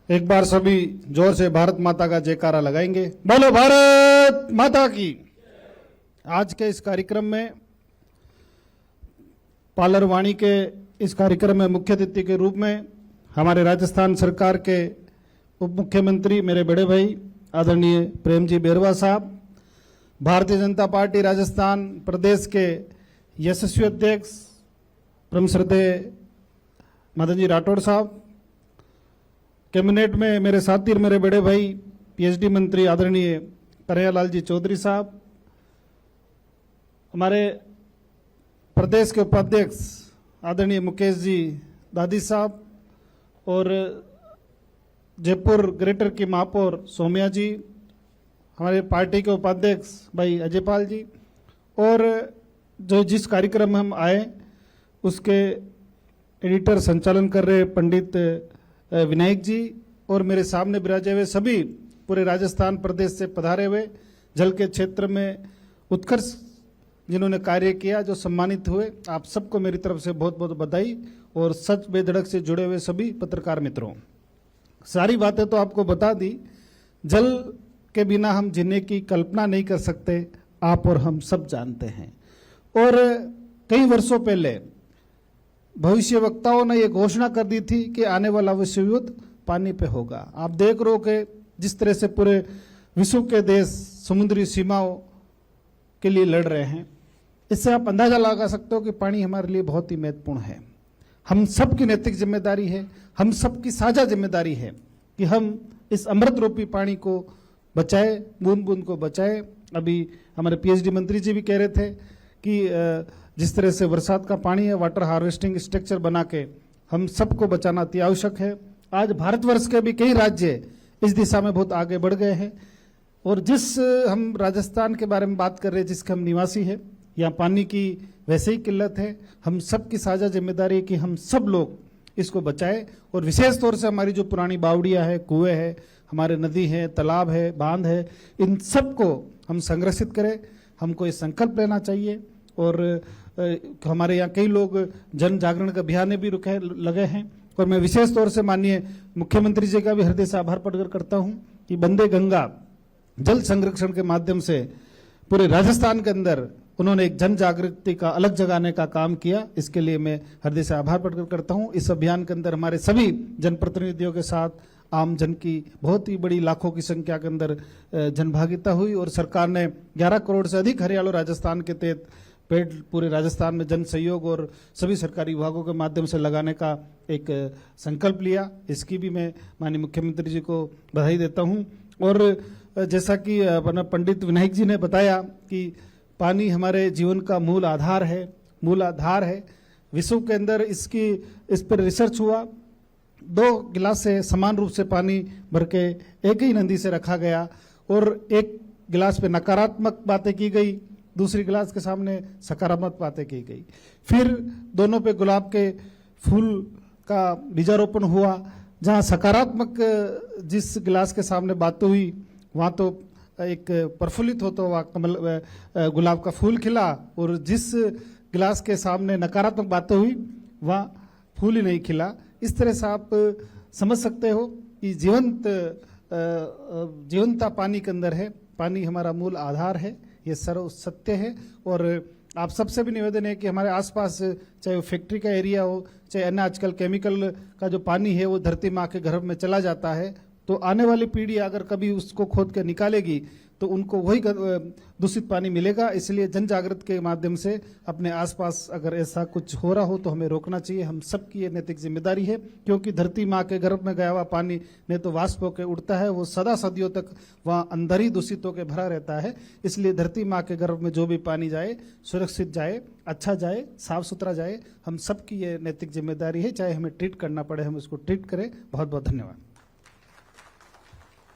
एक बार सभी जोर से भारत माता का जयकारा लगाएंगे। बोलो भारत माता की। आज के इस कार्यक्रम में पार्लर वाणी के इस कार्यक्रम में मुख्य अतिथि के रूप में हमारे राजस्थान सरकार के उप मुख्यमंत्री मेरे बड़े भाई आदरणीय प्रेम जी बैरवा साहब, भारतीय जनता पार्टी राजस्थान प्रदेश के यशस्वी अध्यक्ष परम श्रद्धेय मदन जी राठौड़ साहब, कैबिनेट में मेरे साथी और मेरे बड़े भाई पीएचडी मंत्री आदरणीय कन्हैयालाल जी चौधरी साहब, हमारे प्रदेश के उपाध्यक्ष आदरणीय मुकेश जी दादी साहब और जयपुर ग्रेटर की महापौर सोम्या जी, हमारे पार्टी के उपाध्यक्ष भाई अजयपाल जी, और जो जिस कार्यक्रम में हम आए उसके एडिटर संचालन कर रहे पंडित विनायक जी और मेरे सामने विराजे हुए सभी पूरे राजस्थान प्रदेश से पधारे हुए जल के क्षेत्र में उत्कर्ष जिन्होंने कार्य किया, जो सम्मानित हुए, आप सबको मेरी तरफ से बहुत बहुत बधाई। और सच बेधड़क से जुड़े हुए सभी पत्रकार मित्रों, सारी बातें तो आपको बता दी। जल के बिना हम जीने की कल्पना नहीं कर सकते, आप और हम सब जानते हैं। और कई वर्षों पहले भविष्यवक्ताओं ने ये घोषणा कर दी थी कि आने वाला विश्व युद्ध पानी पे होगा। आप देख रहे हो कि जिस तरह से पूरे विश्व के देश समुद्री सीमाओं के लिए लड़ रहे हैं, इससे आप अंदाजा लगा सकते हो कि पानी हमारे लिए बहुत ही महत्वपूर्ण है। हम सब की नैतिक जिम्मेदारी है, हम सब की साझा जिम्मेदारी है कि हम इस अमृत रूपी पानी को बचाए, बूंद बूंद को बचाए। अभी हमारे पीएचडी मंत्री जी भी कह रहे थे कि जिस तरह से बरसात का पानी है, वाटर हार्वेस्टिंग स्ट्रक्चर बना के हम सबको बचाना अति आवश्यक है। आज भारतवर्ष के भी कई राज्य इस दिशा में बहुत आगे बढ़ गए हैं। और जिस हम राजस्थान के बारे में बात कर रहे हैं, जिसके हम निवासी हैं, यहाँ पानी की वैसे ही किल्लत है। हम सब की साझा जिम्मेदारी है कि हम सब लोग इसको बचाएं। और विशेष तौर से हमारी जो पुरानी बावड़ियाँ है, कुएँ हैं, हमारे नदी है, तालाब है, बांध है, इन सबको हम संरक्षित करें। हमको ये संकल्प लेना चाहिए। और हमारे यहाँ कई लोग जन जागरण का अभियान भी लगे हैं। और मैं विशेष तौर से माननीय मुख्यमंत्री जी का भी हृदय से आभार प्रकट करता हूँ कि वंदे गंगा जल संरक्षण के माध्यम से पूरे राजस्थान के अंदर उन्होंने एक जन जागृति का अलग जगाने का काम किया। इसके लिए मैं हृदय से आभार प्रकट करता हूँ। इस अभियान के अंदर हमारे सभी जनप्रतिनिधियों के साथ आम जन की बहुत ही बड़ी लाखों की संख्या के अंदर जनभागिता हुई। और सरकार ने 11 करोड़ से अधिक हरियाणा राजस्थान के तहत पेड़ पूरे राजस्थान में जन सहयोग और सभी सरकारी विभागों के माध्यम से लगाने का एक संकल्प लिया। इसकी भी मैं माननीय मुख्यमंत्री जी को बधाई देता हूँ। और जैसा कि पंडित विनायक जी ने बताया कि पानी हमारे जीवन का मूल आधार है। विश्व के अंदर इस पर रिसर्च हुआ। 2 गिलास से समान रूप से पानी भर के एक ही नदी से रखा गया और एक गिलास पे नकारात्मक बातें की गई, दूसरी गिलास के सामने सकारात्मक बातें की गई। फिर दोनों पे गुलाब के फूल का बीजारोपण हुआ। जहाँ सकारात्मक जिस गिलास के सामने बातें हुई, वहाँ तो एक प्रफुल्लित होता हुआ गुलाब का फूल खिला, और जिस गिलास के सामने नकारात्मक बातें हुई वहाँ फूल ही नहीं खिला। इस तरह से आप समझ सकते हो कि जीवंतता पानी के अंदर है। पानी हमारा मूल आधार है, ये सर्व सत्य है। और आप सबसे भी निवेदन है कि हमारे आसपास चाहे वो फैक्ट्री का एरिया हो, चाहे अन्य आजकल केमिकल का जो पानी है वो धरती माँ के गर्भ में चला जाता है, तो आने वाली पीढ़ी अगर कभी उसको खोद के निकालेगी तो उनको वही दूषित पानी मिलेगा। इसलिए जन जागृति के माध्यम से अपने आसपास अगर ऐसा कुछ हो रहा हो तो हमें रोकना चाहिए। हम सबकी ये नैतिक जिम्मेदारी है, क्योंकि धरती माँ के गर्भ में गया हुआ पानी ने तो वाष्प होकर उड़ता है, वो सदा सदियों तक वहाँ अंदर ही दूषित होकर भरा रहता है। इसलिए धरती माँ के गर्भ में जो भी पानी जाए, सुरक्षित जाए, अच्छा जाए, साफ सुथरा जाए। हम सबकी ये नैतिक जिम्मेदारी है। चाहे हमें ट्रीट करना पड़े, हम उसको ट्रीट करें। बहुत बहुत धन्यवाद।